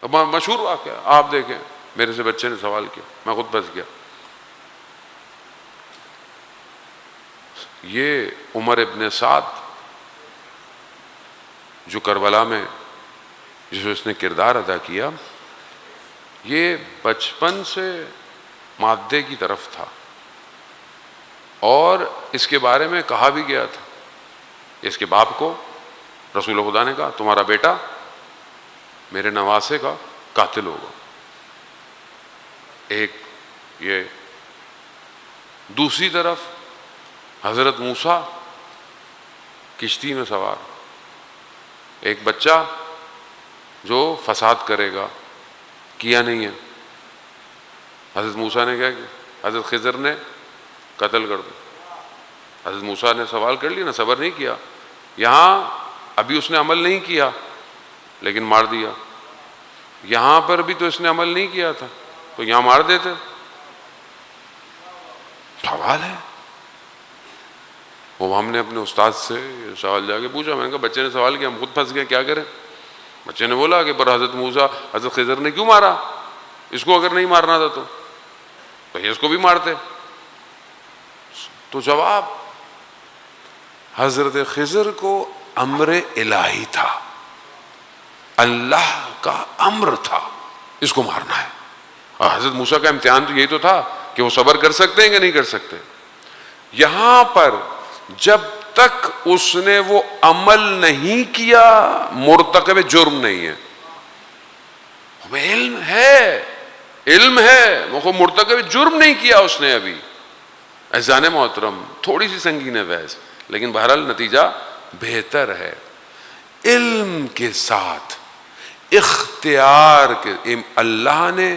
اب مشہور واقعہ آپ دیکھیں، میرے سے بچے نے سوال کیا، میں خود پھنس گیا. یہ عمر ابن سعد جو کربلا میں جس اس نے کردار ادا کیا، یہ بچپن سے مادے کی طرف تھا، اور اس کے بارے میں کہا بھی گیا تھا. اس کے باپ کو رسول خدا نے کہا تمہارا بیٹا میرے نواسے کا قاتل ہوگا. ایک یہ، دوسری طرف حضرت موسیٰ کشتی میں سوار، ایک بچہ جو فساد کرے گا، کیا نہیں ہے. حضرت موسیٰ نے کیا کیا؟ حضرت خضر نے قتل کر دیا. حضرت موسیٰ نے سوال کر لیا نا، صبر نہیں کیا. یہاں ابھی اس نے عمل نہیں کیا لیکن مار دیا. یہاں پر بھی تو اس نے عمل نہیں کیا تھا تو یہاں مار دیتے. سوال ہے. وہ ہم نے اپنے استاد سے یہ سوال جا کے پوچھا، میں نے کہا بچے نے سوال کیا، ہم خود پھنس گئے، کیا کریں؟ بچے نے بولا کہ پر حضرت موسیٰ حضرت خضر نے کیوں مارا؟ اس کو اگر نہیں مارنا تھا تو یہ اس کو بھی مارتے. تو جواب، حضرت خضر کو امر الہی تھا، اللہ کا امر تھا اس کو مارنا ہے. اور حضرت موسیٰ کا امتحان تو یہی تو تھا کہ وہ صبر کر سکتے ہیں کہ نہیں کر سکتے. یہاں پر جب تک اس نے وہ عمل نہیں کیا مرتکب جرم نہیں ہے. ہمیں علم ہے وہ مرتکب جرم نہیں کیا اس نے ابھی. عزیزان محترم، تھوڑی سی سنگین ہے بحث لیکن بہرحال نتیجہ بہتر ہے. علم کے ساتھ اختیار کے، اللہ نے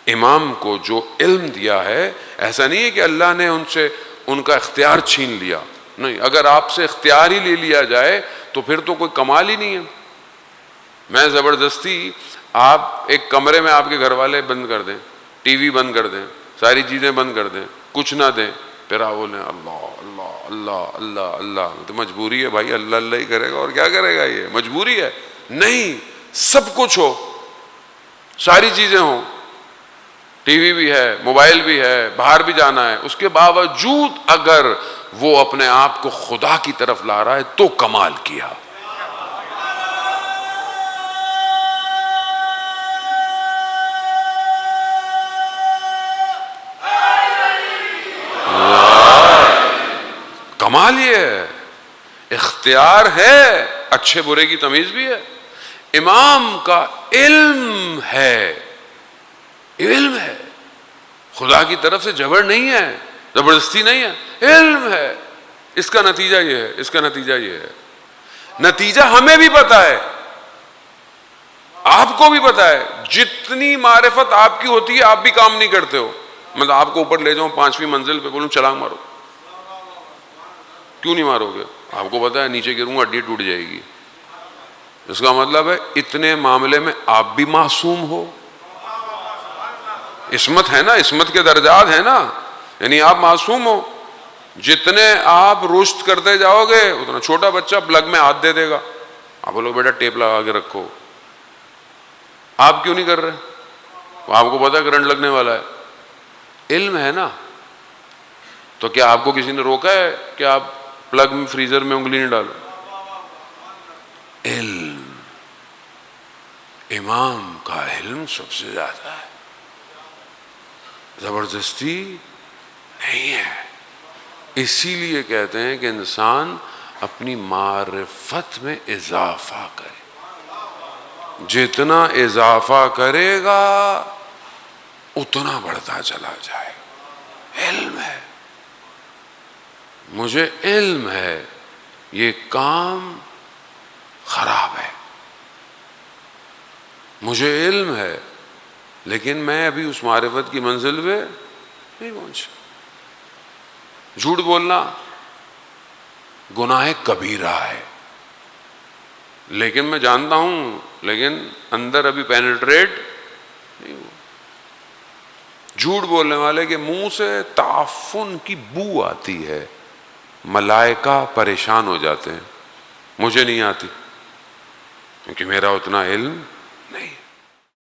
امام کو جو علم دیا ہے، ایسا نہیں ہے کہ اللہ نے ان کا اختیار چھین لیا. نہیں، اگر آپ سے اختیار ہی لے لیا جائے تو پھر تو کوئی کمال ہی نہیں ہے. میں زبردستی آپ ایک کمرے میں آپ کے گھر والے بند کر دیں، ٹی وی بند کر دیں، ساری چیزیں بند کر دیں، کچھ نہ دیں، پھر آپ بولیں اللہ اللہ اللہ اللہ اللہ. تو مجبوری ہے بھائی، اللہ اللہ ہی کرے گا اور کیا کرے گا، یہ مجبوری ہے. نہیں، سب کچھ ہو، ساری چیزیں ہوں، ٹی وی بھی ہے، موبائل بھی ہے، باہر بھی جانا ہے، اس کے باوجود اگر وہ اپنے آپ کو خدا کی طرف لا رہا ہے تو کمال کیا. کمال یہ ہے. اختیار ہے، اچھے برے کی تمیز بھی ہے. امام کا علم ہے، علم ہے، خدا کی طرف سے جبر نہیں ہے، زبردستی نہیں ہے، علم ہے. اس کا نتیجہ یہ ہے، اس کا نتیجہ یہ ہے. نتیجہ ہمیں بھی پتا ہے، آپ کو بھی پتا ہے. جتنی معرفت آپ کی ہوتی ہے آپ بھی کام نہیں کرتے ہو. مطلب آپ کو اوپر لے جاؤں 5ویں منزل پہ، بولوں چھلانگ مارو، کیوں نہیں مارو گے؟ آپ کو پتا ہے نیچے گروں گا ہڈی ٹوٹ جائے گی. اس کا مطلب ہے اتنے معاملے میں آپ بھی معصوم ہو. عصمت ہے نا، عصمت کے درجات ہیں نا، یعنی آپ معصوم ہو. جتنے آپ رشد کرتے جاؤ گے اتنا چھوٹا بچہ پلگ میں ہاتھ دے دے گا، آپ بولو بیٹا ٹیپ لگا کے رکھو. آپ کیوں نہیں کر رہے؟ آپ کو پتا ہے کرنٹ لگنے والا ہے. علم ہے نا. تو کیا آپ کو کسی نے روکا ہے کہ آپ پلگ میں فریزر میں انگلی نہیں ڈالو؟ علم، امام کا علم سب سے زیادہ ہے، زبردستی نہیں ہے. اسی لیے کہتے ہیں کہ انسان اپنی معرفت میں اضافہ کرے. جتنا اضافہ کرے گا اتنا بڑھتا چلا جائے گا. علم ہے، مجھے علم ہے یہ کام خراب ہے، مجھے علم ہے لیکن میں ابھی اس معرفت کی منزل پہ نہیں پہنچا. جھوٹ بولنا گناہ کبیرہ ہے، لیکن میں جانتا ہوں، لیکن اندر ابھی پینیٹریٹ نہیں ہوا. جھوٹ بولنے والے کے منہ سے تعفن کی بو آتی ہے، ملائکہ پریشان ہو جاتے ہیں. مجھے نہیں آتی کیونکہ میرا اتنا علم